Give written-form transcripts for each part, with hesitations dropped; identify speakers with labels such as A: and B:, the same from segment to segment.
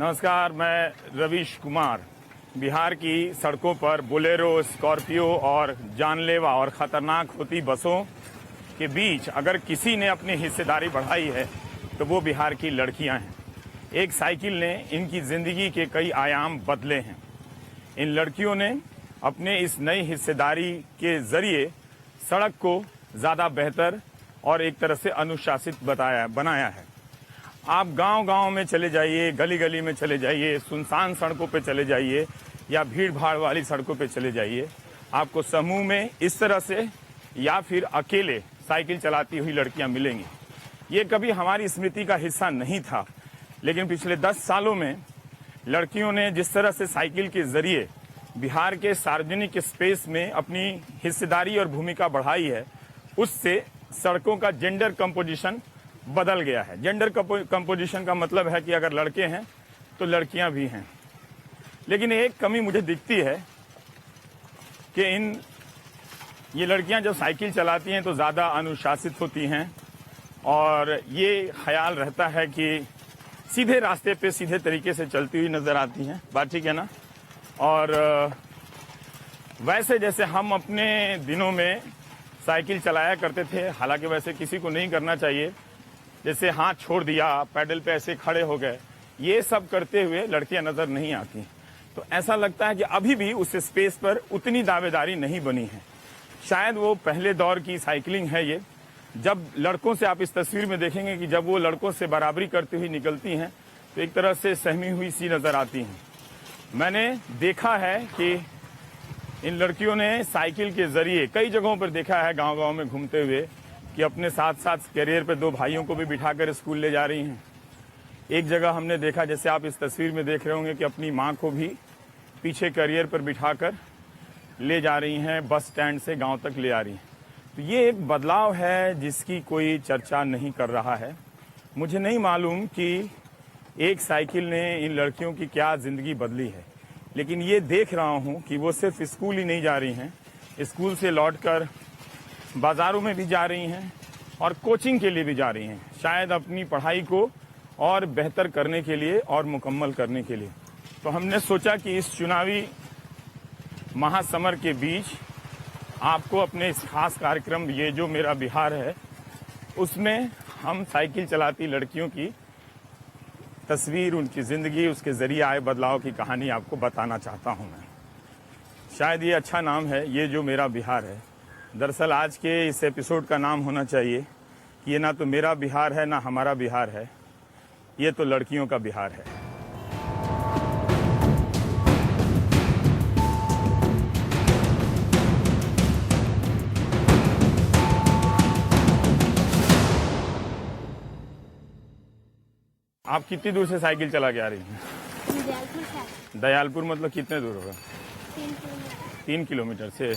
A: नमस्कार, मैं रवीश कुमार। बिहार की सड़कों पर बोलेरो, स्कॉर्पियो और जानलेवा और ख़तरनाक होती बसों के बीच अगर किसी ने अपनी हिस्सेदारी बढ़ाई है तो वो बिहार की लड़कियां हैं। एक साइकिल ने इनकी ज़िंदगी के कई आयाम बदले हैं। इन लड़कियों ने अपने इस नई हिस्सेदारी के ज़रिए सड़क को ज़्यादा बेहतर और एक तरह से अनुशासित बनाया है। आप गांव-गांव में चले जाइए, गली-गली में चले जाइए, सुनसान सड़कों पे चले जाइए या भीड़-भाड़ वाली सड़कों पे चले जाइए, आपको समूह में इस तरह से या फिर अकेले साइकिल चलाती हुई लड़कियां मिलेंगी। ये कभी हमारी स्मृति का हिस्सा नहीं था, लेकिन पिछले 10 सालों में लड़कियों ने जिस तरह से साइकिल के जरिए बिहार के सार्वजनिक स्पेस में अपनी हिस्सेदारी और भूमिका बढ़ाई है, उससे सड़कों का जेंडर कंपोजिशन बदल गया है। जेंडर कंपोजिशन का मतलब है कि अगर लड़के हैं तो लड़कियां भी हैं। लेकिन एक कमी मुझे दिखती है कि ये लड़कियां जब साइकिल चलाती हैं तो ज़्यादा अनुशासित होती हैं और ये ख्याल रहता है कि सीधे रास्ते पे सीधे तरीके से चलती हुई नज़र आती हैं। बात ठीक है ना? और वैसे जैसे हम अपने दिनों में साइकिल चलाया करते थे, हालांकि वैसे किसी को नहीं करना चाहिए, जैसे हाथ छोड़ दिया, पैडल पे ऐसे खड़े हो गए, ये सब करते हुए लड़कियां नजर नहीं आती। तो ऐसा लगता है कि अभी भी उस स्पेस पर उतनी दावेदारी नहीं बनी है। शायद वो पहले दौर की साइकिलिंग है ये, जब लड़कों से आप इस तस्वीर में देखेंगे कि जब वो लड़कों से बराबरी करती हुई निकलती हैं तो एक तरह से सहमी हुई सी नजर आती हैं। मैंने देखा है कि इन लड़कियों ने साइकिल के जरिए कई जगहों पर देखा है, गांव-गांव में घूमते हुए, कि अपने साथ साथ कैरियर पे 2 भाइयों को भी बिठाकर स्कूल ले जा रही हैं। एक जगह हमने देखा, जैसे आप इस तस्वीर में देख रहे होंगे, कि अपनी मां को भी पीछे कैरियर पर बिठाकर ले जा रही हैं, बस स्टैंड से गांव तक ले आ रही हैं। तो ये एक बदलाव है जिसकी कोई चर्चा नहीं कर रहा है। मुझे नहीं मालूम कि एक साइकिल ने इन लड़कियों की क्या ज़िंदगी बदली है, लेकिन ये देख रहा हूँ कि वो सिर्फ स्कूल ही नहीं जा रही हैं, स्कूल से लौटकर बाज़ारों में भी जा रही हैं और कोचिंग के लिए भी जा रही हैं, शायद अपनी पढ़ाई को और बेहतर करने के लिए और मुकम्मल करने के लिए। तो हमने सोचा कि इस चुनावी महासमर के बीच आपको अपने इस खास कार्यक्रम ये जो मेरा बिहार है, उसमें हम साइकिल चलाती लड़कियों की तस्वीर, उनकी ज़िंदगी, उसके ज़रिए आए बदलाव की कहानी आपको बताना चाहता हूँ मैं। शायद ये अच्छा नाम है, ये जो मेरा बिहार है। दरअसल आज के इस एपिसोड का नाम होना चाहिए कि ये ना तो मेरा बिहार है ना हमारा बिहार है, ये तो लड़कियों का बिहार है। आप कितनी दूर से साइकिल चला के आ रही हैं?
B: दयालपुर से।
A: दयालपुर मतलब कितने दूर होगा? 3 किलोमीटर से।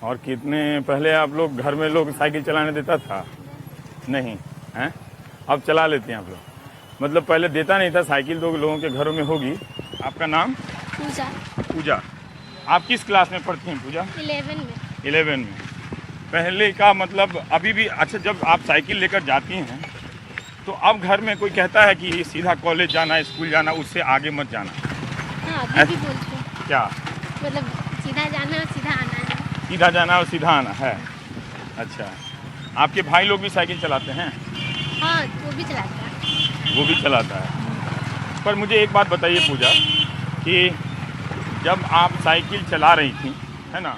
A: और कितने पहले आप लोग घर में लोग साइकिल चलाने देता था? नहीं हैं? अब चला लेते हैं आप लोग? मतलब पहले देता नहीं था साइकिल, 2 लोगों के घरों में होगी। आपका नाम?
B: पूजा।
A: पूजा। आप किस क्लास में पढ़ती हैं पूजा?
B: 11 में।
A: पहले का मतलब अभी भी? अच्छा, जब आप साइकिल लेकर जाती हैं तो अब घर में कोई कहता है कि सीधा कॉलेज जाना, स्कूल जाना, उससे आगे मत जाना?
B: हाँ, अभी भी बोलते हैं।
A: क्या
B: मतलब सीधा जाना और सीधा आना है।
A: सीधा जाना और सीधा आना है? अच्छा, आपके भाई लोग भी साइकिल चलाते हैं?
B: हाँ, वो भी चलाता है।
A: वो भी चलाता है। पर मुझे एक बात बताइए पूजा, कि जब आप साइकिल चला रही थी, है ना,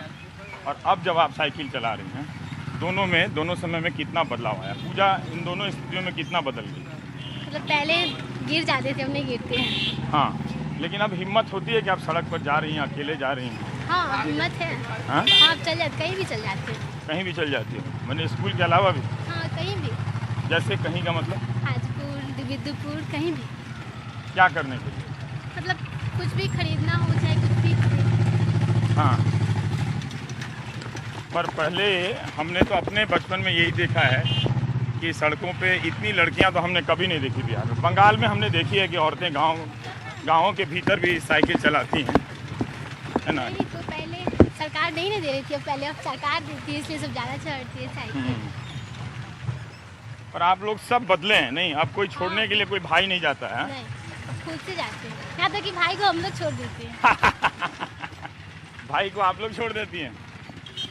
A: और अब जब आप साइकिल चला रही हैं, दोनों समय में कितना बदलाव आया? पूजा, इन दोनों स्थितियों में कितना बदल गई?
B: मतलब पहले गिर जाते थे, अब नहीं गिरते हैं।
A: हाँ, लेकिन अब हिम्मत होती है कि आप सड़क पर जा रही हैं, अकेले जा रही हैं?
B: हाँ, हिम्मत है।
A: हाँ?
B: आप चल जाते, कहीं भी चल जाते हैं।
A: कहीं भी चल जाती है? मैंने स्कूल के अलावा भी?
B: हाँ, कहीं भी।
A: जैसे कहीं का मतलब?
B: हाजीपुर, विद्युपुर, कहीं भी।
A: क्या करने के लिए?
B: मतलब कुछ भी खरीदना हो, चाहे कुछ भी।
A: हाँ, पर पहले हमने तो अपने बचपन में यही देखा है कि सड़कों पे इतनी लड़कियां तो हमने कभी नहीं देखी बिहार में। बंगाल में हमने देखी है कि औरतें गाँवों के भीतर भी साइकिल चलाती हैं, है ना?
B: तो पहले सरकार नहीं दे रही थी, पहले अब सरकार देती है, इसलिए सब ज़्यादा चढ़ती है साइकिल।
A: पर आप लोग सब बदले हैं, नहीं? अब कोई छोड़ने के लिए कोई भाई नहीं जाता है?
B: खुद से जाते हैं, यहाँ तक कि भाई को हम लोग छोड़ देते हैं।
A: भाई को आप लोग छोड़ देती हैं?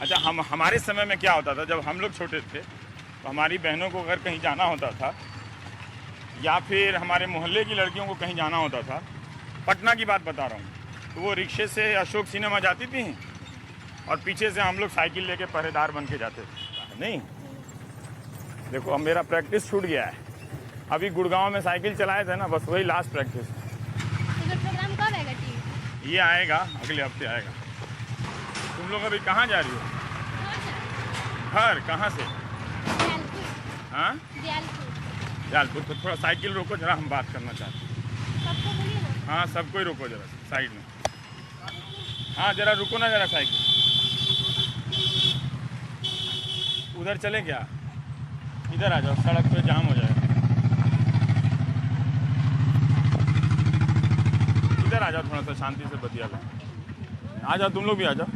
A: अच्छा, हमारे समय में क्या होता था, जब हम लोग छोटे थे तो हमारी बहनों को अगर कहीं जाना होता था या फिर हमारे मोहल्ले की लड़कियों को कहीं जाना होता था, पटना की बात बता रहा हूँ, तो वो रिक्शे से अशोक सिनेमा जाती थी और पीछे से हम लोग साइकिल लेके पहरेदार बन के जाते थे। नहीं, देखो अब मेरा प्रैक्टिस छूट गया है। अभी गुड़गांव में साइकिल चलाए थे ना, बस वही लास्ट प्रैक्टिस।
B: तो प्रोग्राम कब आएगा टीवी?
A: ये आएगा, अगले हफ्ते आएगा। तुम लोग अभी कहाँ जा रही हो? घर कहाँ से? हाँ, दयालपुर। तो थोड़ा साइकिल रोको जरा, हम बात करना चाहते हैं।
B: सबको बोलिए ना।
A: हाँ, सबको ही रोको जरा साइड में। हाँ, जरा रुको ना जरा साइकिल। उधर चले क्या? इधर आ जाओ, सड़क पे जाम हो जाएगा। इधर आ जाओ, थोड़ा सा शांति से बतिया लो। आ जाओ, तुम लोग भी आ जाओ।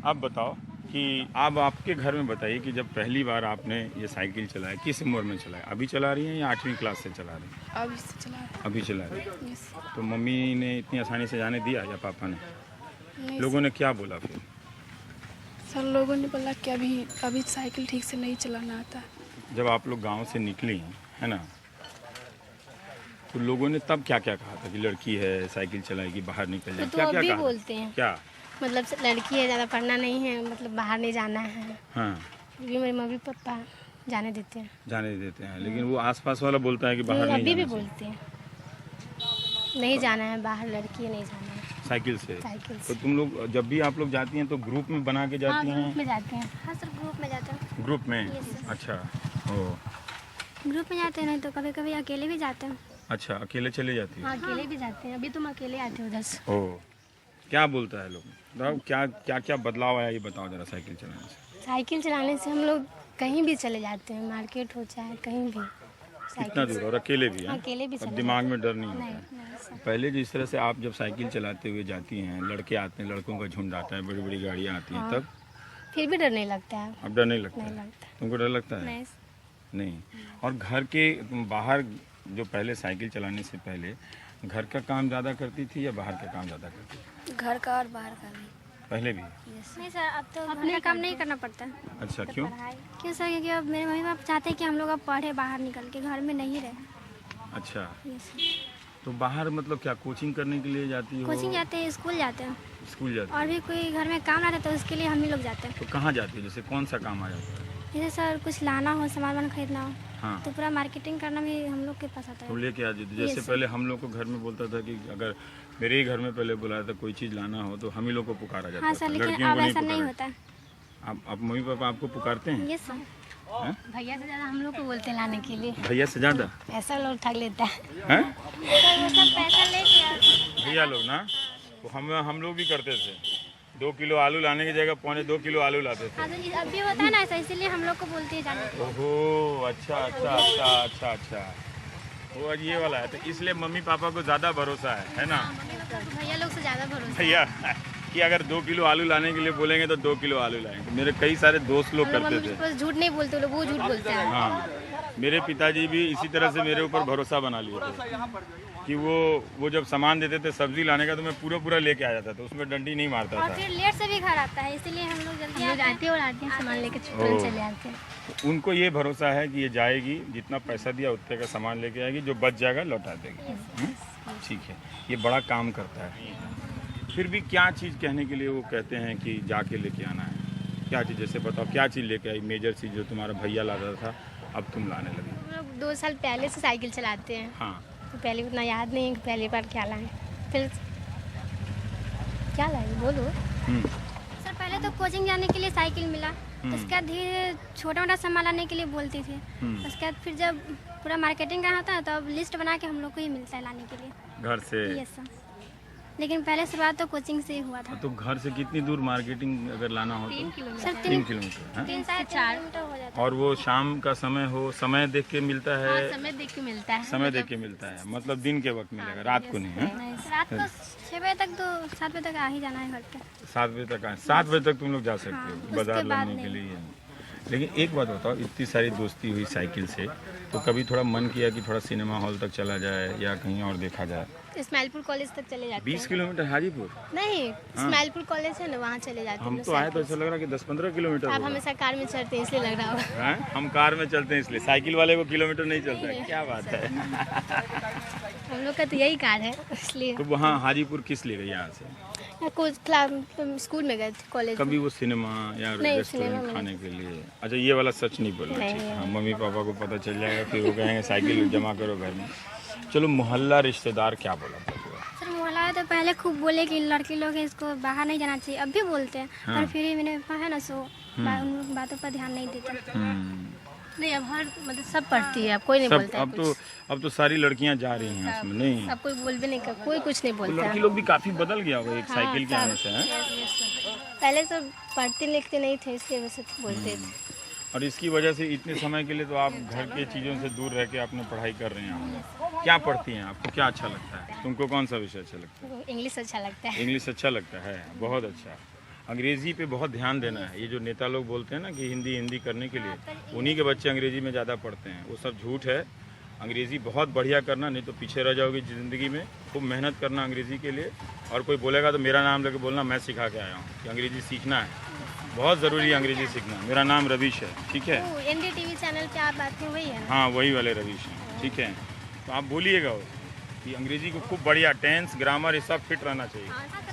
A: अब बताओ कि अब आपके घर में बताइए कि जब पहली बार आपने ये साइकिल चलाया, किस उम्र में चलाया? अभी चला रही हैं या 8वीं क्लास से चला रही हैं?
C: अभी से चला रहे
A: अभी चला रही हैं।
C: यस।
A: तो मम्मी ने इतनी आसानी से जाने दिया या पापा ने?
C: नहीं,
A: लोगों ने क्या बोला फिर?
C: सर लोगों ने बोला कि अभी साइकिल ठीक से नहीं चलाना आता।
A: जब आप लोग गांव से निकली है ना, तो लोगों ने तब क्या क्या कहा था कि लड़की है साइकिल चलाएगी, बाहर निकल जाए?
B: तो
A: क्या
B: अभी
A: क्या कहा?
B: बोलते हैं,
A: क्या?
B: मतलब लड़की है, ज़्यादा पढ़ना नहीं है, मतलब बाहर नहीं जाना है।
A: हाँ,
B: अभी मेरे मम्मी पापा जाने देते हैं।
A: जाने देते हैं, लेकिन वो आसपास वाला बोलता है कि बाहर नहीं
B: अभी भी
A: जाना चाहिए।
B: बोलते हैं नहीं जाना है बाहर, लड़की है नहीं जाना है
A: साइकिल से।
B: साइकिल
A: तो
B: से।
A: तुम लोग जब भी आप लोग जाती हैं तो ग्रुप में बना के
B: हाँ,
A: जाती
B: ग्रुप
A: हैं?
B: में जाते हैं। हाँ सर, ग्रुप में जाते हैं।
A: ग्रुप में?
B: Yes, sir.
A: अच्छा, ओ
B: ग्रुप में जाते हैं, नहीं तो कभी कभी अकेले भी जाते हैं।
A: अच्छा, अकेले चले जाती
B: हाँ,
A: है?
B: अकेले भी जाते हैं। अभी तुम अकेले आते हो उधर से।
A: ओ, क्या बोलता है लोग? बताओ, क्या क्या क्या बदलाव आया, ये बताओ जरा साइकिल चलाने से।
B: साइकिल चलाने से हम लोग कहीं भी चले जाते हैं, मार्केट हो चाहे कहीं भी।
A: कितना दूर? और अकेले भी हैं?
B: अकेले भी
A: अब
B: चले
A: दिमाग में डर नहीं
B: जाते
A: होता
B: हैं।
A: है?
B: नहीं सर।
A: पहले जिस तरह से आप जब साइकिल चलाते हुए जाती हैं, लड़के आते हैं, लड़कों का झुंड आता है, बड़ी बड़ी गाड़ियाँ आती हैं,
B: हाँ।
A: तब
B: फिर भी डर नहीं लगता है।
A: अब डर नहीं लगता
B: नहीं
A: है?
B: लगता।
A: तुमको डर लगता है?
B: नहीं।
A: नहीं। और घर के बाहर जो पहले साइकिल चलाने से पहले घर का काम ज़्यादा करती थी या बाहर का काम ज़्यादा करती थी?
C: घर का और बाहर का भी।
A: पहले भी?
B: नहीं सर, अब तो अपने काम नहीं करना पड़ता है।
A: अच्छा, क्यों?
B: क्यों सर? क्योंकि अब मेरे मम्मी पापा चाहते हैं कि हम लोग अब पढ़े, बाहर निकल के, घर में नहीं रहे।
A: अच्छा,
B: यस।
A: तो बाहर मतलब क्या कोचिंग करने के लिए जाती हो?
B: कोचिंग जाते हैं, स्कूल जाते हैं,
A: स्कूल जाती
B: और भी कोई घर में काम रहता है तो उसके लिए हम ही लोग जाते हैं।
A: तो कहाँ जाती हो? जैसे कौन सा काम आ जाता है?
B: जैसे सर कुछ लाना हो, सामान खरीदना हो,
A: हाँ,
B: तो पूरा मार्केटिंग करना भी हम लोग के पास आता
A: तो
B: है।
A: लेके आ जाती। जैसे
B: Yes, sir.
A: पहले हम लोग को घर में बोलता था कि अगर मेरे ही घर में पहले बुलाया था कोई चीज़ लाना हो तो हम ही लोग को पुकारा जाता
B: हाँ
A: था,
B: सर, लेकिन
A: लड़कियों
B: अब
A: को
B: ऐसा नहीं
A: पुकारा।
B: होता है।
A: अब मम्मी पापा आपको पुकारते हैं?
B: ये सर,
A: हैं?
B: भैया से ज़्यादा हम लोग को बोलते हैं लाने के लिए।
A: भैया से ज़्यादा?
B: ऐसा लोग ठग लेता है।
A: हैं?
B: सर वो सब पैसा लेके आते
A: भैया लोग ना, तो हम लोग भी करते थे। 2 किलो आलू लाने की जगह 1.25 किलो आलू लाते थे।
B: हाँ, तो अब भी होता है ना ऐसा, इसीलिए हम लोग को बोलते हैं जाने के लिए।
A: ओहो, अच्छा अच्छा अच्छा अच्छा अच्छा, वो आज ये वाला है, तो इसलिए मम्मी पापा को ज़्यादा भरोसा है ना?
B: मम्मी लोग को भैया लोग से ज़्यादा भरोसा है।
A: भैया कि अगर 2 किलो आलू लाने के लिए बोलेंगे तो 2 किलो आलू लाएंगे। मेरे कई सारे दोस्त लोग
B: हम लोग
A: करते
B: मम्मी
A: थे।
B: के पास झूठ नहीं बोलते, लोग वो झूठ बोलते हैं।
A: हाँ, मेरे पिताजी भी इसी तरह से मेरे ऊपर भरोसा बना लिए थे कि वो जब सामान देते थे सब्जी लाने का तो मैं पूरा लेके आ जाता था, उसमें डंडी नहीं मारता
B: और
A: था।
B: फिर लेट से भी घर आता है, इसीलिए हम लोग जल्दी आते हैं और आते हैं, सामान लेके तुरंत
A: ओह।
B: चले आते हैं।
A: तो उनको ये भरोसा है कि ये जाएगी, जितना पैसा दिया उतने का सामान लेके आएगी, जो बच जाएगा लौटा देगी। ठीक है, ये बड़ा काम करता है। फिर भी क्या चीज़ कहने के लिए वो कहते हैं कि जाके लेके आना है? क्या चीज़? जैसे बताओ, क्या चीज़ लेके आई मेजर चीज़ जो तुम्हारा भैया लाता था अब तुम लाने लगी?
B: हम लोग 2 साल पहले से साइकिल चलाते हैं,
A: हाँ,
B: तो पहले उतना याद नहीं है कि पहली बार क्या लाए। फिर क्या लाए बोलो। सर पहले तो कोचिंग जाने के लिए साइकिल मिला, उसके बाद धीरे छोटा मोटा सामान लाने के लिए बोलती थी। उसके बाद फिर जब पूरा मार्केटिंग का होता है तो अब लिस्ट बना के हम लोग को ही मिलता है लाने के लिए।
A: घर से?
B: यस सर, लेकिन पहले शुरुआत तो कोचिंग से ही हुआ था।
A: तो घर से कितनी दूर मार्केटिंग अगर लाना हो तो?
B: 3 किलोमीटर। सर
A: 3 किलोमीटर है?
B: 3 से 4 किलोमीटर हो जाता है।
A: और वो शाम का समय हो, समय देख के मिलता है?
B: हाँ, समय देख के मिलता है।
A: समय देख के मिलता है, मतलब दिन के वक्त मिलेगा, रात को नहीं है?
B: नहीं, रात को 6 बजे तक तो 7 बजे तक आ ही जाना है घर पे।
A: 7 बजे तक आए? 7 बजे तक तुम लोग जा सकते हो
B: उसके
A: बाजार
B: बाद
A: लाने के
B: नहीं।
A: लिए? लेकिन एक बात बताओ, इतनी सारी दोस्ती हुई साइकिल से, तो कभी थोड़ा मन किया कि थोड़ा सिनेमा हॉल तक चला जाए या कहीं और देखा जाए?
B: इस्माइलपुर कॉलेज तक चले जाते
A: 20
B: हैं।
A: किलोमीटर हाजीपुर?
B: नहीं, इस्माइलपुर कॉलेज है ना, वहाँ चले जाते हैं।
A: हम तो आए तो ऐसा लग रहा कि 10-15 किलोमीटर
B: आप
A: होगा।
B: हमेशा कार में चढ़ते हैं इसलिए लग रहा होगा।
A: हैं? हम कार में चलते हैं इसलिए, साइकिल वाले को किलोमीटर नहीं चलता है। क्या बात है।
B: हम लोग का तो यही कार है इसलिए।
A: तो वहाँ हाजीपुर किस लिए गए यहाँ से?
B: कुछ स्कूल में गए थे, कॉलेज में।
A: कभी वो सिनेमा या
B: नहीं,
A: रेस्टोरेंट
B: सिनेमा में
A: खाने के लिए? अच्छा, ये वाला सच नहीं बोलना
B: नहीं,
A: चाहिए।
B: नहीं।
A: हाँ, मम्मी पापा को पता चल जाएगा, फिर वो कहेंगे साइकिल जमा करो घर में। चलो, मोहल्ला रिश्तेदार क्या बोला था?
B: सर मोहल्ला तो पहले खूब बोले कि लड़के लोग हैं, इसको बाहर नहीं जाना चाहिए, अब भी बोलते हैं।
A: हाँ।
B: पर फिर भी मैंने है ना सो उन बातों पर ध्यान नहीं देते। नहीं, अब हर मतलब सब पढ़ती है, अब कोई नहीं
A: सब
B: बोलता है कुछ।
A: अब तो सारी लड़कियां जा रही हैं इसमें, नहीं?
B: अब कोई बोल भी नहीं कर, कोई कुछ नहीं
A: तो
B: बोलता
A: लड़की
B: है।
A: लोग भी काफी बदल गया होगा एक साइकिल के
B: हाँ,
A: आने से, हैं?
B: पहले सब पढ़ते लिखते नहीं थे इसलिए वैसे बोलते थे।
A: और इसकी वजह से इतने समय के लिए तो आप घर के चीज़ों से दूर रह के अपने पढ़ाई कर रहे हैं। क्या पढ़ती हैं? आपको क्या अच्छा लगता है? तुमको कौन सा विषय अच्छा लगता है?
B: इंग्लिश अच्छा लगता है।
A: इंग्लिश अच्छा लगता है, बहुत अच्छा। अंग्रेज़ी पे बहुत ध्यान देना है। ये जो नेता लोग बोलते हैं ना कि हिंदी हिंदी करने के लिए, उन्हीं के बच्चे अंग्रेज़ी में ज़्यादा पढ़ते हैं, वो सब झूठ है। अंग्रेज़ी बहुत बढ़िया करना, नहीं तो पीछे रह जाओगे ज़िंदगी में। खूब मेहनत करना अंग्रेज़ी के लिए, और कोई बोलेगा तो मेरा नाम लेके बोलना, मैं सिखा के आया हूँ कि अंग्रेज़ी सीखना है, बहुत ज़रूरी है अंग्रेज़ी सीखना। मेरा नाम रवीश है, ठीक है?
B: NDTV चैनल पे आप आते हैं, वही है ना?
A: हाँ, वही वाले रवीश हैं, ठीक है? तो आप बोलिएगा वो कि अंग्रेज़ी को खूब बढ़िया, टेंस ग्रामर ये सब फिट रहना चाहिए।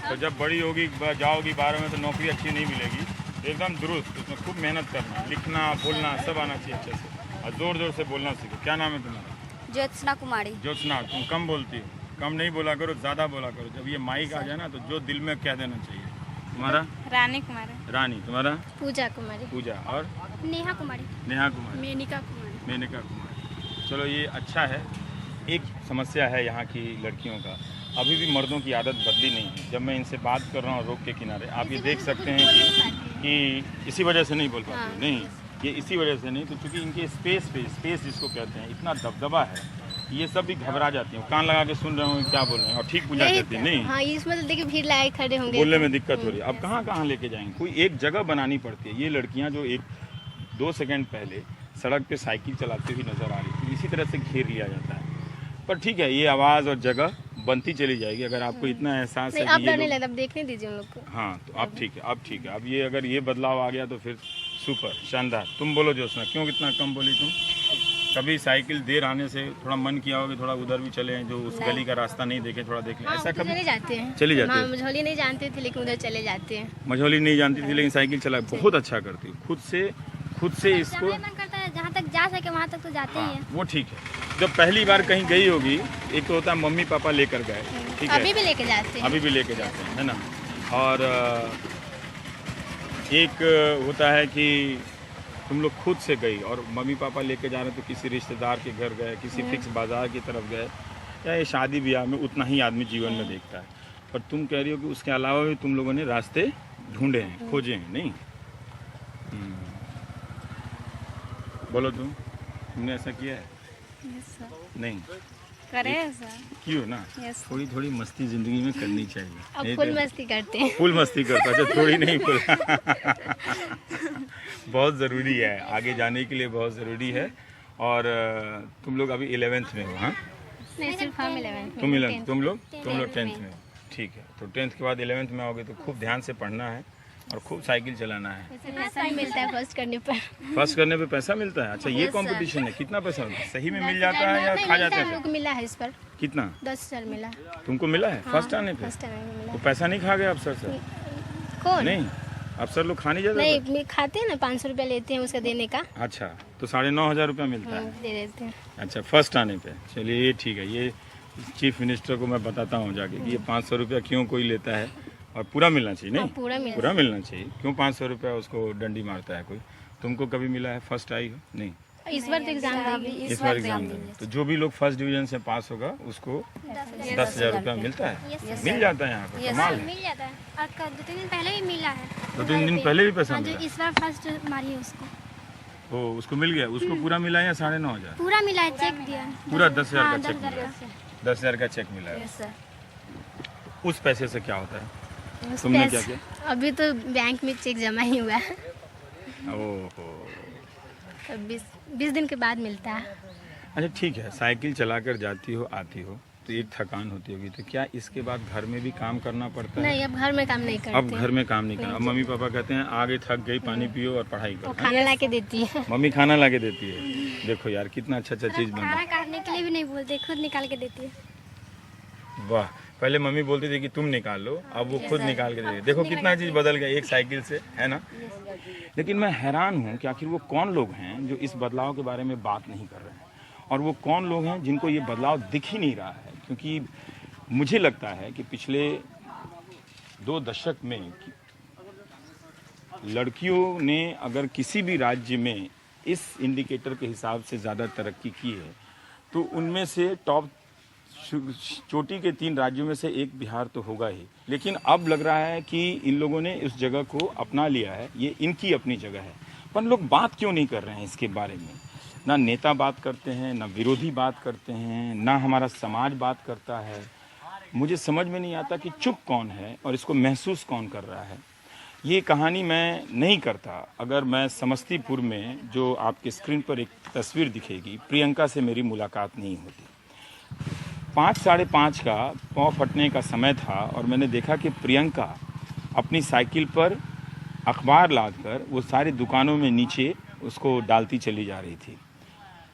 A: तो जब बड़ी होगी, जाओगी 12 में, तो नौकरी अच्छी नहीं मिलेगी, एकदम दुरुस्त। उसमें खूब मेहनत करना, लिखना बोलना सब आना चाहिए अच्छे से, और ज़ोर ज़ोर से बोलना सीखो। क्या नाम है तुम्हारा?
D: ज्योत्सना कुमारी।
A: ज्योत्सना, तुम कम बोलती हो, कम नहीं बोला करो, ज़्यादा बोला करो। जब ये माइक आ जाए ना, तो जो दिल में कह देना चाहिए। तुम्हारा?
D: रानी कुमारी।
A: रानी। तुम्हारा?
B: पूजा कुमारी।
A: पूजा। और?
B: नेहा कुमारी।
A: नेहा कुमारी।
C: मेनिका कुमारी।
A: मेनका कुमारी। चलो, ये अच्छा है। एक समस्या है यहाँ की लड़कियों का, अभी भी मर्दों की आदत बदली नहीं है। जब मैं इनसे बात कर रहा हूँ रोड के किनारे, आप ये देख सकते हैं कि इसी वजह से नहीं बोल पाते। नहीं, ये इसी वजह से नहीं, तो चूँकि इनके स्पेस जिसको कहते हैं, इतना दबदबा है, ये सब भी घबरा जाती हैं। कान लगा के सुन रहे हो क्या बोल रहे हैं, और ठीक पूजा करती है। नहीं,
B: हाँ, इसमें तो देखिए भीड़ लगाए खड़े होंगे,
A: बोलने में दिक्कत हो रही है। अब कहाँ कहाँ लेके जाएंगे? कोई एक जगह बनानी पड़ती है। ये लड़कियाँ जो 1-2 सेकंड पहले सड़क पे साइकिल चलाती हुई नजर आ रही थी, इसी तरह से घेर लिया जाता है। पर ठीक है, ये आवाज़ और जगह बनती चली जाएगी। अगर आपको इतना एहसास है
B: नहीं,
A: कि
B: आप
A: ये
B: डरने
A: लोग-
B: लगे, अब देखने दीजिए उन लोग को।
A: हाँ, तो अब ठीक है, अब ठीक है। अब ये अगर ये बदलाव आ गया तो फिर सुपर, शानदार। तुम बोलो ज्योत्सना, क्यों इतना कम बोली तुम? कभी साइकिल देर आने से थोड़ा मन किया होगा थोड़ा उधर भी चले, जो उस गली का रास्ता नहीं देखे, थोड़ा देख लें,
B: हाँ,
A: ऐसा
B: उधर
A: कभी?
B: चले जाते हैं।
A: चली जाती
B: हाँ,
A: है।
B: मझौली नहीं जानते थे लेकिन उधर चले जाते हैं।
A: मझौली नहीं जानती थी लेकिन साइकिल चला, बहुत अच्छा करती हूँ। खुद से इसको,
B: जहाँ मन करता है, जहाँ तक जा सके वहाँ तक तो जाते ही
A: हाँ,
B: हैं।
A: वो ठीक है। जब पहली बार कहीं गई होगी, एक तो होता है मम्मी पापा लेकर गए, ठीक है,
B: अभी भी लेके जाते हैं।
A: अभी भी लेके जाते हैं, है ना? और एक होता है कि तुम लोग खुद से गई और मम्मी पापा लेके जा रहे, तो किसी रिश्तेदार के घर गए, किसी फिक्स बाजार की तरफ गए, या ये शादी ब्याह में उतना ही आदमी जीवन में देखता है। पर तुम कह रही हो कि उसके अलावा भी तुम लोगों ने रास्ते ढूंढे हैं, खोजे हैं, नहीं? बोलो तुमने ऐसा किया है? नहीं
D: करें सर।
A: क्यों ना?
D: Yes.
A: थोड़ी थोड़ी मस्ती जिंदगी में करनी चाहिए।
B: अब
A: नहीं
B: फुल
A: तो-
B: मस्ती करते हैं।
A: फुल मस्ती करता है, थोड़ी नहीं, फुल। बहुत ज़रूरी है, आगे जाने के लिए बहुत ज़रूरी है। और तुम लोग अभी 11th में हो? हाँ,
B: नहीं, सिर्फ हम 11th में।
A: तुम लोग
B: 10th
A: 10th में, ठीक है। तो 10th के बाद 11th में आओगे तो खूब ध्यान से पढ़ना है और खूब साइकिल चलाना है।
B: वैसे पैसा भी मिलता है फर्स्ट करने पर।
A: फर्स्ट करने पे पैसा मिलता है? अच्छा, ये कंपटीशन है। कितना पैसा मिलता है? सही में मिल जाता है या
B: नहीं,
A: खा
B: मिलता
A: जाते
B: है, हम
A: हैं?
B: लोग को मिला है इस पर
A: कितना
B: 10,000 मिला।
A: तुमको मिला है फर्स्ट आने पे?
B: फर्स्ट टाइम मिला।
A: तो पैसा नहीं खा गए अफसर से?
B: कौन?
A: नहीं, अफसर लोग खाने जाते
B: नहीं,
A: थे?
B: मैं खाते हैं ना, 500 रुपया लेते हैं उसका देने का।
A: अच्छा, तो 9,500 रुपया मिलता है।
B: दे देते हैं।
A: अच्छा, फर्स्ट आने पे। चलिए, ये ठीक है। ये चीफ मिनिस्टर को मैं बताता हूँ जाके कि ये 500 रुपया क्यों कोई लेता है, और पूरा मिलना चाहिए। नहीं,
B: हाँ,
A: पूरा मिलना चाहिए। क्यों 500 रुपया उसको डंडी मारता है कोई? तुमको कभी मिला है? फर्स्ट आई हो? नहीं,
B: इस बार तो एग्जाम देंगे।
A: इस बार एग्जाम देंगे। तो जो भी लोग फर्स्ट डिवीजन से पास होगा उसको 10,000 रुपया मिलता है। मिल जाता है यहाँ पर, कमाल है।
B: मिल जाता है, और 2-3 दिन पहले भी मिला है।
A: 2-3 दिन पहले भी पैसा
B: हाँ, जो
A: मिला?
B: इस बार फर्स्ट मारी है उसको
A: ओ, उसको मिल गया? उसको पूरा मिला या 9,500?
B: पूरा मिला है, चेक दिया है।
A: पूरा 10,000
B: हाँ,
A: का चेक
B: 10,000
A: मिला?
B: का।
A: 10,000 का चेक मिला है।
D: सर।
A: उस पैसे से क्या होता है?
B: उस
A: तुमने
B: पैसे-
A: क्या
B: अभी तो बैंक में चेक जमा ही हुआ है,
A: ओहो,
B: तो 20 दिन के बाद मिलता है।
A: अच्छा ठीक है, साइकिल चलाकर जाती हो आती हो तो एक थकान होती होगी, तो क्या इसके बाद घर में भी काम करना पड़ता है?
B: नहीं, अब घर में काम नहीं करते।
A: अब घर में काम नहीं करना, अब मम्मी पापा कहते हैं आगे थक गई, पानी पियो और पढ़ाई
B: वो
A: करो।
B: खाना ला के देती है।
A: मम्मी खाना ला के देती है। देखो यार कितना अच्छा अच्छा चीज़ बन रहा
B: खाना काटने के लिए भी नहीं बोलते, खुद निकाल के देती है।
A: है। वाह, पहले मम्मी बोलती थी कि तुम निकाल लो, अब वो खुद निकाल के दे। देखो कितना चीज़ बदल गया एक साइकिल से, है ना। लेकिन मैं हैरान हूँ कि आखिर वो कौन लोग हैं जो इस बदलाव के बारे में बात नहीं कर रहे हैं, और वो कौन लोग हैं जिनको ये बदलाव दिख ही नहीं रहा है। क्योंकि मुझे लगता है कि पिछले 2 दशक में लड़कियों ने अगर किसी भी राज्य में इस इंडिकेटर के हिसाब से ज़्यादा तरक्की की है तो उनमें से टॉप चोटी के 3 राज्यों में से एक बिहार तो होगा ही। लेकिन अब लग रहा है कि इन लोगों ने इस जगह को अपना लिया है, ये इनकी अपनी जगह है। पर लोग बात क्यों नहीं कर रहे हैं इसके बारे में? ना नेता बात करते हैं, ना विरोधी बात करते हैं, ना हमारा समाज बात करता है। मुझे समझ में नहीं आता कि चुप कौन है और इसको महसूस कौन कर रहा है। ये कहानी मैं नहीं करता अगर मैं समस्तीपुर में, जो आपके स्क्रीन पर एक तस्वीर दिखेगी, प्रियंका से मेरी मुलाकात नहीं होती। 5 साढ़े 5 का पाँव फटने का समय था और मैंने देखा कि प्रियंका अपनी साइकिल पर अखबार लादकर वो सारी दुकानों में नीचे उसको डालती चली जा रही थी।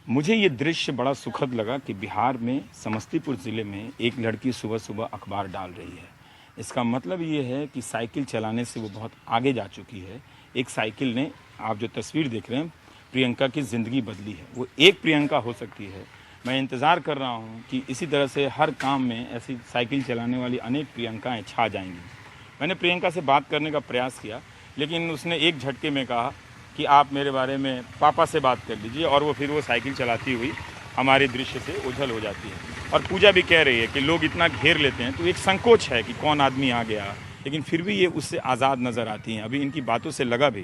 A: मुझे ये दृश्य बड़ा सुखद लगा कि बिहार में समस्तीपुर ज़िले में एक लड़की सुबह सुबह अखबार डाल रही है। इसका मतलब ये है कि साइकिल चलाने से वो बहुत आगे जा चुकी है। एक साइकिल ने, आप जो तस्वीर देख रहे हैं, प्रियंका की ज़िंदगी बदली है। वो एक प्रियंका हो सकती है। मैं इंतज़ार कर रहा हूँ कि इसी तरह से हर काम में ऐसी साइकिल चलाने वाली अनेक प्रियंकाएँ छा जाएंगी। मैंने प्रियंका से बात करने का प्रयास किया, लेकिन उसने एक झटके में कहा कि आप मेरे बारे में पापा से बात कर लीजिए, और वो फिर वो साइकिल चलाती हुई हमारे दृश्य से ओझल हो जाती है। और पूजा भी कह रही है कि लोग इतना घेर लेते हैं तो एक संकोच है कि कौन आदमी आ गया, लेकिन फिर भी ये उससे आज़ाद नज़र आती हैं। अभी इनकी बातों से लगा भी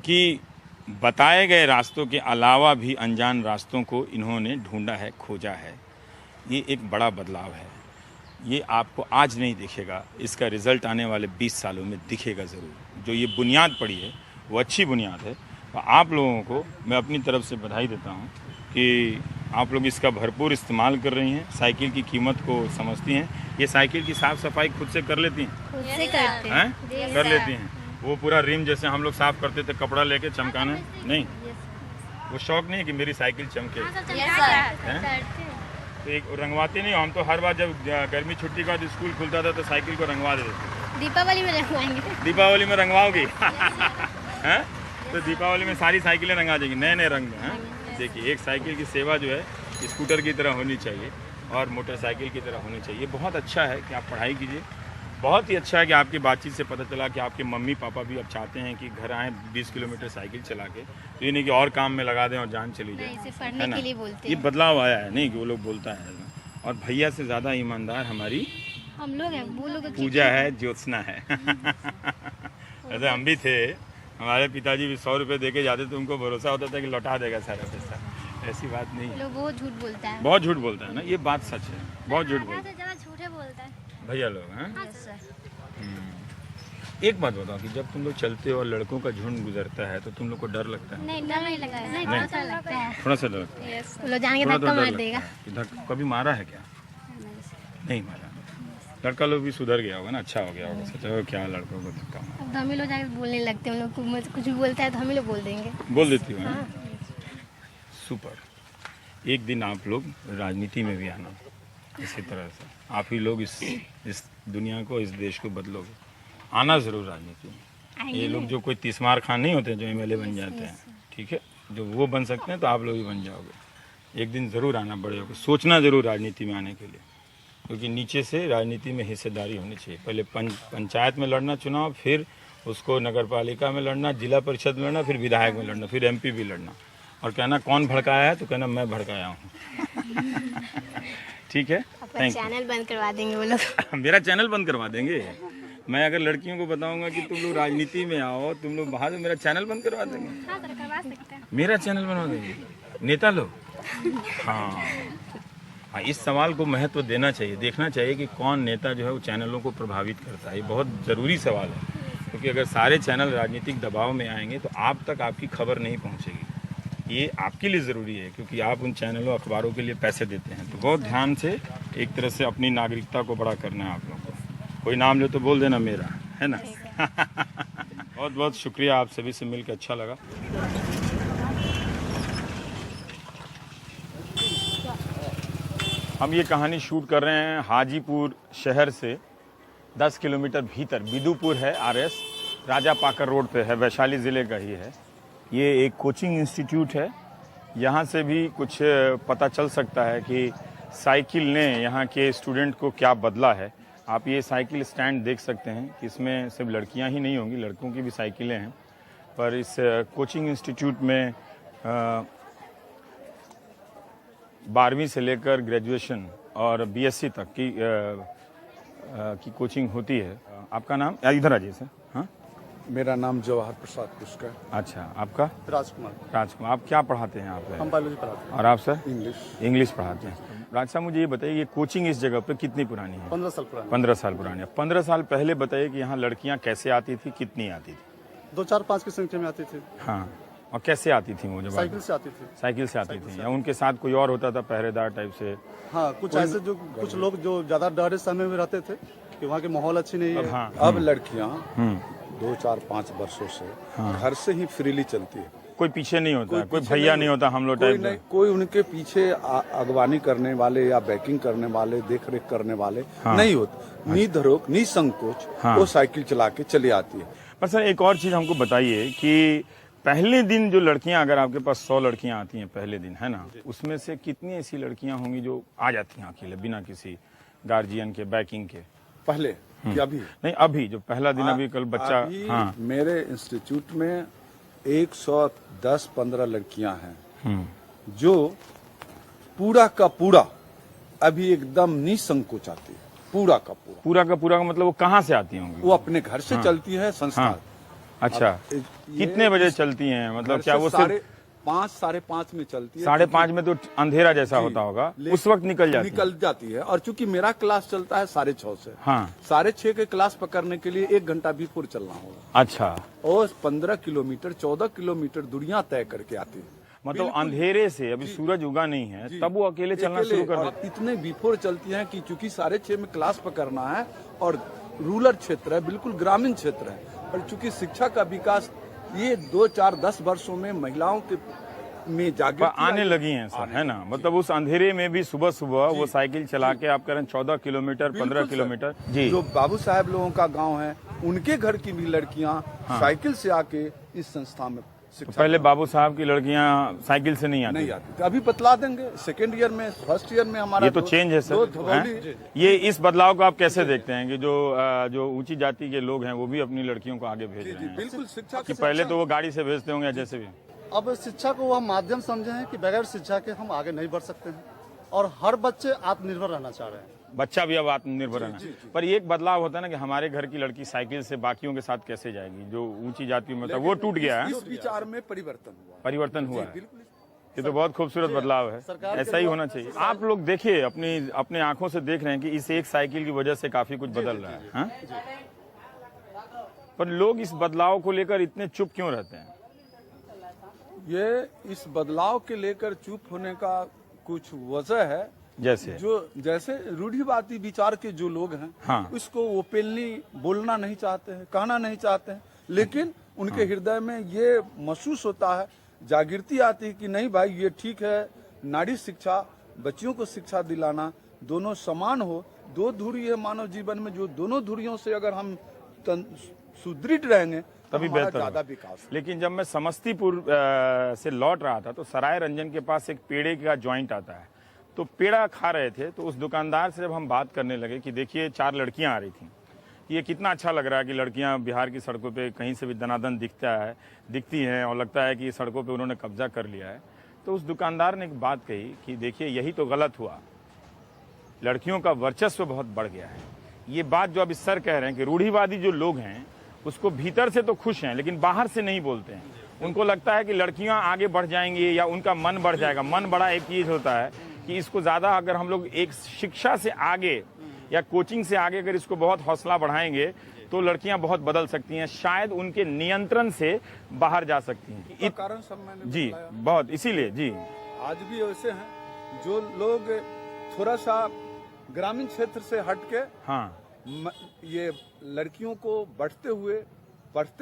A: कि बताए गए रास्तों के अलावा भी अनजान रास्तों को इन्होंने ढूंढा है, खोजा है। ये एक बड़ा बदलाव है। ये आपको आज नहीं दिखेगा, इसका रिज़ल्ट आने वाले 20 सालों में दिखेगा ज़रूर। जो ये बुनियाद पड़ी है वो अच्छी बुनियाद है। तो आप लोगों को मैं अपनी तरफ से बधाई देता हूँ कि आप लोग इसका भरपूर इस्तेमाल कर रही हैं, साइकिल की कीमत को समझती हैं। ये साइकिल की साफ़ सफाई खुद से कर लेती हैं?
B: खुद से करते
A: हैं, कर लेती हैं। वो पूरा रिम जैसे हम लोग साफ़ करते थे कपड़ा लेके चमकाना, नहीं, वो शौक नहीं है कि मेरी साइकिल चमके? तो एक रंगवाते नहीं हो? हम तो हर बार जब गर्मी छुट्टी का स्कूल खुलता था तो साइकिल को रंगवा देते थे।
B: दीपावली में रंगवाएंगे।
A: दीपावली में रंगवाओगी? हैं? तो दीपावली में सारी साइकिलें रंगा जाएंगी नए नए रंग में। हैं? देखिए, एक साइकिल की सेवा जो है स्कूटर की तरह होनी चाहिए और मोटरसाइकिल की तरह होनी चाहिए। बहुत अच्छा है कि आप पढ़ाई कीजिए। बहुत ही अच्छा है कि आपकी बातचीत से पता चला कि आपके मम्मी पापा भी अब चाहते हैं कि घर आएँ 20 किलोमीटर साइकिल चला के, तो ये नहीं कि और काम में लगा दें और जान चली जाए,
B: इसे
A: है
B: पढ़ने
A: ना?
B: के लिए बोलते
A: ये
B: हैं।
A: बदलाव आया है, नहीं कि वो लोग बोलता है। और भैया से ज़्यादा ईमानदार हमारी
B: हम लोग हैं, वो लोग
A: पूजा है, ज्योत्सना है। ऐसे हम भी थे, हमारे पिताजी भी 100 रुपये दे के जाते थे, उनको भरोसा होता था कि लौटा देगा सारा पैसा। ऐसी बात नहीं है,
B: लोग बहुत झूठ बोलता है।
A: बहुत झूठ बोलता है ना, ये बात सच है, बहुत झूठ बोलता है
B: ज़्यादा झूठे बोलता है
A: भैया लोग। हैं,
B: सर।
A: एक बात बताओ कि जब तुम लोग चलते हो और लड़कों का झुंड गुजरता है तो तुम लोग को डर लगता है?
B: नहीं, डर नहीं लगता है। नहीं, थोड़ा सा लगता है।
A: थोड़ा सा डर लगता है?
B: वो लोग जान के
A: थोड़ा
B: धक्का
A: डर
B: मार
A: लगता
B: देगा।
A: है कि कभी मारा है क्या? नहीं मारा। लड़का लोग भी सुधर गया होगा ना, अच्छा हो गया होगा, सोचा होगा क्या लड़कों को धक्का मारा।
B: अब तो हम ही लोग जाके बोलने लगते हैं, हम लोग को कुछ भी बोलता है तो हम ही लोग बोल देंगे।
A: बोल देती हूँ। सुपर। एक दिन आप लोग राजनीति में भी आना, इसी तरह से आप ही लोग इस दुनिया को, इस देश को बदलोगे। आना ज़रूर राजनीति में। ये लोग जो कोई तीसमार खान नहीं होते जो एमएलए बन जाते हैं, ठीक है, जो वो बन सकते हैं तो आप लोग भी बन जाओगे। एक दिन ज़रूर आना, बड़े होकर सोचना ज़रूर राजनीति में आने के लिए, क्योंकि नीचे से राजनीति में हिस्सेदारी होनी चाहिए। पहले पंचायत में लड़ना चुनाव, फिर उसको नगर पालिका में लड़ना, जिला परिषद में लड़ना, फिर विधायक में लड़ना, फिर MP भी लड़ना, और कहना कौन भड़काया है, तो कहना मैं भड़काया हूँ। ठीक है, थैंक यू।
B: चैनल बंद करवा देंगे वो लोग।
A: मेरा चैनल बंद करवा देंगे? मैं अगर लड़कियों को बताऊंगा कि तुम लोग राजनीति में आओ, तुम लोग बाहर, मेरा चैनल बंद करवा देंगे?
B: हाँ सर, करवा सकते हैं।
A: मेरा चैनल बनवा देंगे नेता लोग? हाँ, इस सवाल को महत्व देना चाहिए, देखना चाहिए कि कौन नेता जो है वो चैनलों को प्रभावित करता है। ये बहुत ज़रूरी सवाल है, क्योंकि अगर सारे चैनल राजनीतिक दबाव में आएंगे तो आप तक आपकी खबर नहीं पहुंचेगी। ये आपके लिए ज़रूरी है क्योंकि आप उन चैनलों अखबारों के लिए पैसे देते हैं, तो बहुत ध्यान से एक तरह से अपनी नागरिकता को बड़ा करना है आप लोगों को। कोई नाम ले तो बोल देना मेरा, है ना। बहुत बहुत शुक्रिया, आप सभी से मिलकर अच्छा लगा। हम ये कहानी शूट कर रहे हैं हाजीपुर शहर से 10 किलोमीटर भीतर बिदुपुर है, आरएस राजा पाकर रोड पे है, वैशाली ज़िले का ही है। ये एक कोचिंग इंस्टीट्यूट है। यहाँ से भी कुछ पता चल सकता है कि साइकिल ने यहाँ के स्टूडेंट को क्या बदला है। आप ये साइकिल स्टैंड देख सकते हैं कि इसमें सिर्फ लड़कियाँ ही नहीं होंगी, लड़कों की भी साइकिलें हैं। पर इस कोचिंग इंस्टीट्यूट में 12वीं से लेकर ग्रेजुएशन और बीएससी तक की कोचिंग होती है। आपका नाम? इधर आ जाइए सर। हाँ,
E: मेरा नाम जवाहर प्रसाद पुष्कर।
A: अच्छा, आपका?
E: राजकुमार।
A: राजकुमार। आप क्या पढ़ाते हैं यहाँ पे?
E: हम बायोलॉजी पढ़ाते हैं।
A: और आप सर?
E: इंग्लिश
A: पढ़ाते हैं। राज साहब, मुझे ये बताइए, ये कोचिंग इस जगह पे कितनी पुरानी है?
E: 15 साल पुरानी।
A: 15 साल पुरानी है। 15 साल पहले बताइए कि यहाँ लड़कियाँ कैसे आती थी, कितनी आती थी?
E: 2, 4, 5 की संख्या में आती थी।
A: हाँ, और कैसे आती थी वो? जब
E: साइकिल से आती थी।
A: साइकिल से आती थी या उनके साथ कोई और होता था, पहरेदार टाइप से?
E: हाँ, कुछ ऐसे जो कुछ लोग जो ज्यादा डरे समय में रहते थे कि वहाँ के माहौल अच्छी नहीं है।
A: हाँ,
E: अब लड़कियाँ 2, 4, 5 वर्षों से घर से ही फ्रीली चलती है।
A: कोई पीछे नहीं होता है, कोई भैया नहीं होता हम लोग टाइप का?
E: कोई उनके पीछे अगवानी करने वाले या बैकिंग करने वाले, देख रेख करने वाले नहीं होते। निधरोक, निसंकोच वो साइकिल चला के चली आती है।
A: पर सर एक और चीज हमको बताइए कि पहले दिन जो लड़कियां, अगर आपके पास 100 लड़कियां आती हैं पहले दिन, है ना, उसमें से कितनी ऐसी लड़कियां होंगी जो आ जाती हैं अकेले बिना किसी गार्जियन के बैकिंग के?
E: पहले कि अभी?
A: नहीं, अभी जो पहला दिन, अभी कल बच्चा। हाँ,
E: मेरे इंस्टीट्यूट में 110-15 लड़कियां हैं जो पूरा का पूरा अभी एकदम निसंकोच आती है। पूरा का पूरा
A: मतलब वो कहाँ से आती होंगी?
E: वो अपने घर से चलती है संस्था।
A: अच्छा, कितने बजे चलती हैं? मतलब क्या वो सिर्फ
E: 5, 5:30 में चलती है?
A: 5:30 में तो अंधेरा जैसा होता होगा, उस वक्त निकल जाती है।
E: और चूंकि मेरा क्लास चलता है 6:30 से।
A: हाँ,
E: 6:30 के क्लास पकड़ने के लिए 1 घंटा बिफोर चलना होगा।
A: अच्छा,
E: और 15 किलोमीटर 14 किलोमीटर दूरियां तय करके आती है।
A: मतलब अंधेरे से, अभी सूरज उगा नहीं है तब वो अकेले चलना शुरू कर देती?
E: इतने बिफोर चलती हैं कि चूंकि 6:30 में क्लास पकड़ना है और रूरल क्षेत्र है, बिल्कुल ग्रामीण क्षेत्र है, और चूंकि शिक्षा का विकास ये 2, 4, 10 वर्षों में महिलाओं के में जागृति
A: आने लगी हैं सर, है ना। मतलब उस अंधेरे में भी सुबह सुबह वो साइकिल चला के आप करें 14 किलोमीटर 15 किलोमीटर। जी,
E: जो बाबू साहब लोगों का गांव है, उनके घर की भी लड़कियां साइकिल से आके इस संस्था में
A: तो पहले बाबू साहब की लड़कियां साइकिल से नहीं आती?
E: अभी बतला देंगे। सेकेंड ईयर में, फर्स्ट ईयर में हमारा
A: ये तो चेंज है सर। ये इस बदलाव को आप कैसे देखते हैं कि जो ऊंची जाति के लोग हैं वो भी अपनी लड़कियों को आगे भेज रहे हैं?
E: बिल्कुल, शिक्षा
A: कि पहले तो वो गाड़ी से भेजते होंगे या जैसे भी।
F: अब शिक्षा को हम माध्यम समझे हैं कि बगैर शिक्षा के हम आगे नहीं बढ़ सकते हैं, और हर बच्चे आत्मनिर्भर रहना चाह रहे हैं।
A: बच्चा भी अब आत्मनिर्भर रहना। पर एक बदलाव होता है ना कि हमारे घर की लड़की साइकिल से बाकियों के साथ कैसे जाएगी, जो ऊंची जाति में था वो टूट गया है।
E: इस विचार में परिवर्तन हुआ
A: है। ये तो बहुत खूबसूरत बदलाव है, ऐसा ही होना चाहिए। आप लोग देखिए, अपने आंखों से देख रहे हैं कि इस एक साइकिल की वजह से काफी कुछ बदल रहा है, हाँ? पर लोग इस बदलाव को लेकर इतने चुप क्यों रहते हैं?
E: ये इस बदलाव के लेकर चुप होने का कुछ वजह है, जैसे रूढ़िवादी विचार के जो लोग हैं,
A: हाँ,
E: उसको ओपनली बोलना नहीं चाहते हैं, कहना नहीं चाहते हैं, लेकिन उनके हृदय में ये महसूस होता है, जागृति आती है कि नहीं भाई ये ठीक है, नारी शिक्षा, बच्चियों को शिक्षा दिलाना, दोनों समान हो। 2 धुरी है मानव जीवन में, जो दोनों धुरियों से अगर हम सुदृढ़ रहेंगे
A: तभी बेहतर ज्यादा
E: विकास।
A: लेकिन जब मैं समस्तीपुर से लौट रहा था तो सराय रंजन के पास एक पेड़े का जॉइंट आता है, तो पेड़ा खा रहे थे, तो उस दुकानदार से जब हम बात करने लगे कि देखिए 4 लड़कियां आ रही थी, ये कितना अच्छा लग रहा है कि लड़कियां बिहार की सड़कों पे कहीं से भी दनादन दिखती हैं और लगता है कि सड़कों पे उन्होंने कब्जा कर लिया है। तो उस दुकानदार ने एक बात कही कि देखिए यही तो गलत हुआ, लड़कियों का वर्चस्व बहुत बढ़ गया है। ये बात जो अभी सर कह रहे हैं कि रूढ़िवादी जो लोग हैं उसको भीतर से तो खुश हैं लेकिन बाहर से नहीं बोलते हैं। उनको लगता है कि लड़कियां आगे बढ़ जाएंगी या उनका मन बढ़ जाएगा। मन बड़ा एक चीज होता है कि इसको ज्यादा अगर हम लोग एक शिक्षा से आगे या कोचिंग से आगे अगर इसको बहुत हौसला बढ़ाएंगे तो लड़कियां बहुत बदल सकती हैं, शायद उनके नियंत्रण से बाहर जा सकती हैं।
E: इसका कारण सब मैंने
A: जी
E: बताया।
A: बहुत, इसीलिए जी
E: आज भी ऐसे हैं जो लोग थोड़ा सा ग्रामीण क्षेत्र से हट के
A: हाँ
E: ये लड़कियों को बढ़ते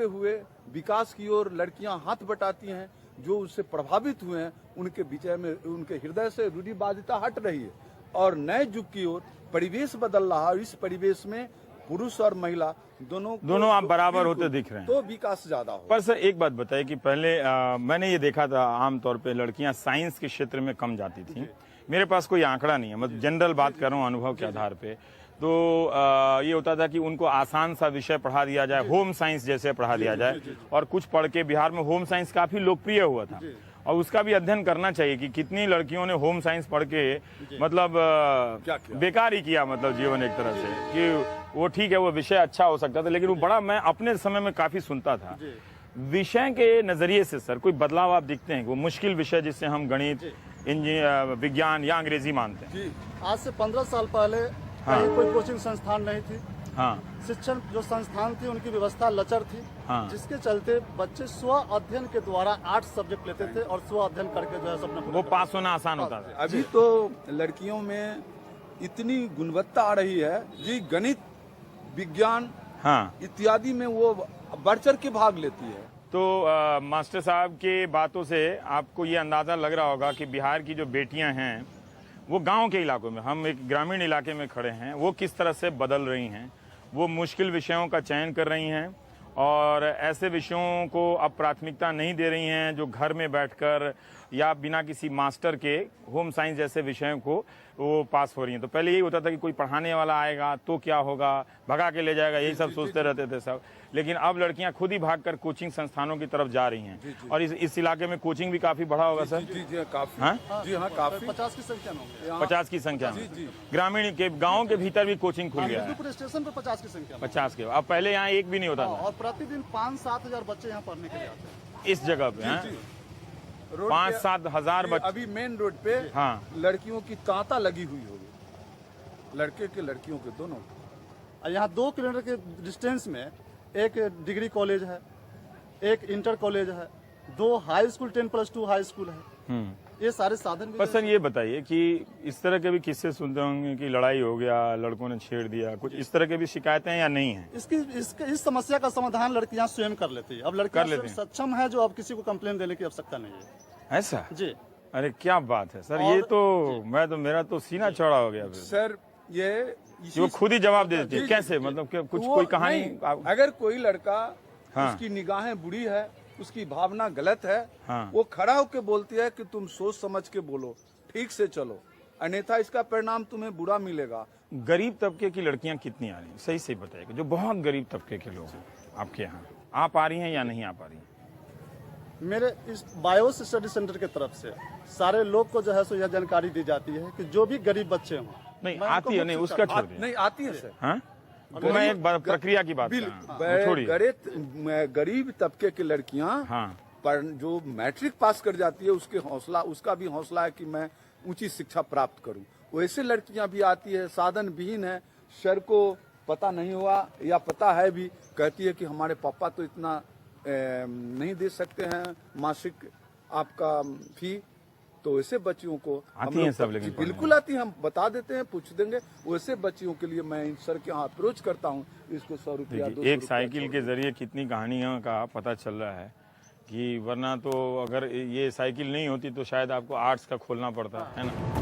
E: हुए विकास की ओर लड़कियां हाथ बटाती हैं, जो उससे प्रभावित हुए हैं उनके विषय में उनके हृदय से रूढ़िवादिता हट रही है और नए युग की ओर परिवेश बदल रहा है। और इस परिवेश में पुरुष और महिला दोनों
A: आप बराबर होते दिख रहे हैं,
E: तो विकास ज्यादा हो।
A: पर सर एक बात बताइए कि पहले मैंने ये देखा था आमतौर पे लड़कियां साइंस के क्षेत्र में कम जाती थी। मेरे पास कोई आंकड़ा नहीं है, मतलब जनरल बात कर रहा हूँ अनुभव के आधार पे। तो ये होता था कि उनको आसान सा विषय पढ़ा दिया जाए, होम साइंस जैसे पढ़ा दिया जाए, और कुछ पढ़ के बिहार में होम साइंस काफी लोकप्रिय हुआ था और उसका भी अध्ययन करना चाहिए कि कितनी लड़कियों ने होम साइंस पढ़ के मतलब बेकार ही किया, मतलब जीवन एक तरह से कि वो ठीक है वो विषय अच्छा हो सकता था, लेकिन वो बड़ा मैं अपने समय में काफी सुनता था। विषय के नजरिए से सर कोई बदलाव आप दिखते हैं? वो मुश्किल विषय जिससे हम गणित, इंजीनियर, विज्ञान या अंग्रेजी मानते हैं।
F: जी, आज से 15 साल पहले कहीं कोई कोचिंग संस्थान नहीं थी।
A: हाँ
F: शिक्षण जो संस्थान थी उनकी व्यवस्था लचर थी,
A: हाँ।
F: जिसके चलते बच्चे स्व अध्ययन के द्वारा 8 सब्जेक्ट लेते थे और स्व अध्ययन करके जो है अपना
A: वो पास होना आसान होता था।
E: अभी तो लड़कियों में इतनी गुणवत्ता आ रही है जी, गणित, विज्ञान
A: हाँ
E: इत्यादि में वो बढ़ चढ़ के भाग लेती है।
A: तो मास्टर साहब के बातों से आपको ये अंदाजा लग रहा होगा कि बिहार की जो बेटियां हैं वो गांव के इलाकों में, हम एक ग्रामीण इलाके में खड़े हैं, वो किस तरह से बदल रही हैं। वो मुश्किल विषयों का चयन कर रही हैं और ऐसे विषयों को अब प्राथमिकता नहीं दे रही हैं जो घर में बैठकर या बिना किसी मास्टर के होम साइंस जैसे विषयों को वो पास हो रही हैं। तो पहले यही होता था कि कोई पढ़ाने वाला आएगा तो क्या होगा, भगा के ले जाएगा, यही सब सोचते रहते थे सब। लेकिन अब लड़कियां खुद ही भागकर कोचिंग संस्थानों की तरफ जा रही हैं और इस इलाके में कोचिंग भी काफी बढ़ा होगा सर।
E: जी काफी।
A: हाँ
E: जी हाँ काफी।
F: 50 की संख्या में होंगे।
A: 50 की संख्या में ग्रामीण के गाँव के भीतर भी कोचिंग खुल गया है।
F: बिल्कुल स्टेशन पे 50 की संख्या में।
A: 50 के, अब पहले यहाँ एक भी नहीं होता था
F: और प्रतिदिन 5-7 हजार बच्चे यहाँ पढ़ने के लिए आते हैं
A: इस जगह पे। हैं
E: रोड
A: 5-7 हजार
E: पे
A: बच्चे।
E: अभी मेन रोड पे
A: हाँ
E: लड़कियों की तांता लगी हुई होगी, लड़के के लड़कियों के दोनों।
F: और यहाँ 2 किलोमीटर के डिस्टेंस में एक डिग्री कॉलेज है, एक इंटर कॉलेज है, 2 हाई स्कूल 10+2 हाई स्कूल है। ये सारे साधन भी
A: पर सर ये बताइए कि इस तरह के भी किस्से सुनते होंगे कि लड़ाई हो गया, लड़कों ने छेड़ दिया, कुछ इस तरह के भी शिकायतें या नहीं है?
F: इस समस्या का समाधान लड़कियां स्वयं कर लेती है। अब लड़कियां स्वयं सक्षम है जो अब किसी को कंप्लेन देने की आवश्यकता नहीं है।
A: ऐसा?
F: जी।
A: अरे क्या बात है सर, ये तो मेरा तो सीना चौड़ा हो गया फिर।
E: सर ये
A: वो खुद ही जवाब दे देती है कैसे, मतलब कुछ कोई कहानी?
E: अगर कोई लड़का
A: हाँ।
E: उसकी निगाहें बुरी है, उसकी भावना गलत है,
A: हाँ।
E: वो खड़ा होकर बोलती है कि तुम सोच समझ के बोलो, ठीक से चलो, अन्यथा इसका परिणाम तुम्हें बुरा मिलेगा।
A: गरीब तबके की लड़कियां कितनी आ रही हैं? सही से बताइएगा, जो बहुत गरीब तबके के लोग हैं आपके यहाँ, आ पा रही हैं या नहीं आ पा रही हैं?
F: मेरे इस बायोस स्टडी सेंटर के तरफ से सारे लोग को जो है सो यह जानकारी दी जाती है कि जो भी गरीब बच्चे हों,
A: नहीं आती है, नहीं उसका छोड़ दिया।
E: नहीं आती है सर।
A: हाँ? तो मैं एक प्रक्रिया की बात कर रहा हूं, छोड़िए।
E: गरीब तबके की लड़कियां
A: हाँ
E: पर जो मैट्रिक पास कर जाती है उसका भी हौसला है कि मैं ऊंची शिक्षा प्राप्त करूं, वैसे लड़कियां भी आती है, साधन विहीन है, सर को पता नहीं हुआ या पता है भी, कहती है कि हमारे पापा तो इतना नहीं दे सकते हैं मासिक आपका फी, तो वैसे बच्चियों को
A: आती हैं सब, लेकिन
E: बिल्कुल आती है, हम बता देते हैं, पूछ देंगे। वैसे बच्चियों के लिए मैं सर के यहाँ अप्रोच करता हूँ, इसको 100 रुपया 200
A: एक साइकिल के जरिए कितनी कहानियों का पता चल रहा है कि वरना तो अगर ये साइकिल नहीं होती तो शायद आपको आर्ट्स का खोलना पड़ता है ना।